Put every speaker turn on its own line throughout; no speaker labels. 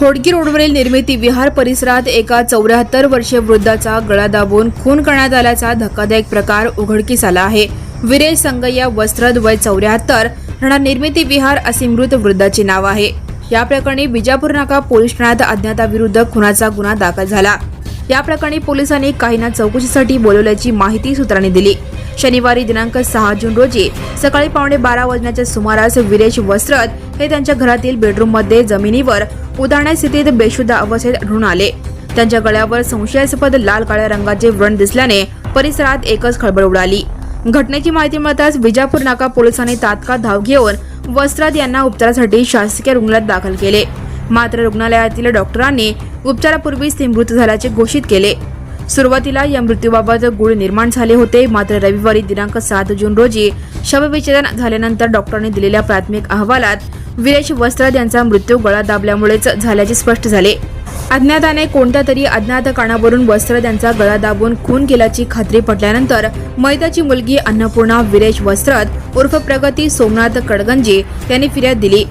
होडगी रोडवरील निर्मिती विहार परिसरात एका 74 वर्षीय वृद्धाचा गळा दाबून खून करण्यात आल्याचा धक्कादायक प्रकार उघडकीस आला आहे। विरेश संगय्या वस्त्रद वय 74 राहणार निर्मिती विहार असे मृत वृद्धाचे नाव आहे। या प्रकरणी विजापूर नाका पोलीस ठाण्यात अज्ञाताविरुद्ध खुनाचा गुन्हा दाखल झाला। या प्रकरणी पोलिसांनी काहींना चौकशीसाठी बोलवल्याची माहिती सूत्रांनी दिली। शनिवारी दिनांक 6 जून रोजी सकाळी 11:15 वाजण्याच्या सुमारास विरेश वस्त्रद हे त्यांच्या घरातील बेडरूममध्ये जमिनीवर उदाहरण स्थितीत बेशुद्ध अवस्थेत आढळून आले। त्यांच्या गळ्यावर संशयास्पद लाल काळ्या रंगाचे व्रण दिसल्याने परिसरात एकच खळबळ उडाली। घटनेची माहिती मिळताच विजापूर नाका पोलिसांनी तात्काळ धाव घेऊन वस्त्रद यांना उपचारासाठी शासकीय रुग्णालयात दाखल केले। मात्र रुग्णालयातील डॉक्टरांनी उपचारापूर्वीच ते मृत झाल्याचे घोषित केले। सुरुवातीला या मृत्यूबाबत गूढ निर्माण झाले होते, मात्र रविवारी दिनांक 7 जून रोजी शवविच्छेदन झाल्यानंतर डॉक्टरांनी दिलेल्या प्राथमिक अहवालात विरेश वस्त्रद यांचा मृत्यू गळा दाबल्यामुळेच झाल्याचे स्पष्ट झाले। अज्ञाताने कोणत्या तरी अज्ञात कारणावरून वस्त्रद यांचा गळा दाबून खून केल्याची खात्री पटल्यानंतर मयताची मुलगी अन्नपूर्णा विरेश वस्त्रद उर्फ प्रगती सोमनाथ कडगंजी यांनी फिर्याद दिली।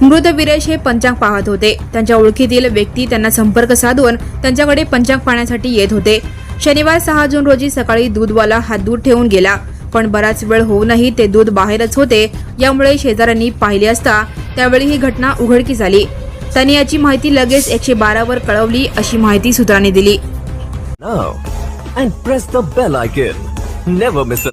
मृत विरेश हे पंचांग पाहत होते। त्यांच्या ओळखीतील व्यक्ती त्यांना संपर्क साधून त्यांच्याकडे पंचांग पाहण्यासाठी येत होते। शनिवार 6 जून रोजी सकाळी दूधवाला हात दूध ठेवून गेला, पण बराच वेळ होऊनही ते दूध बाहेरच होते। यामुळे शेजाऱ्यांनी पाहिले असता त्यावेळी ही घटना उघडकीस आली। त्यांनी याची माहिती लगेच 112 वर कळवली अशी माहिती सूत्रांनी दिली।
Now and press the bell icon. Never miss a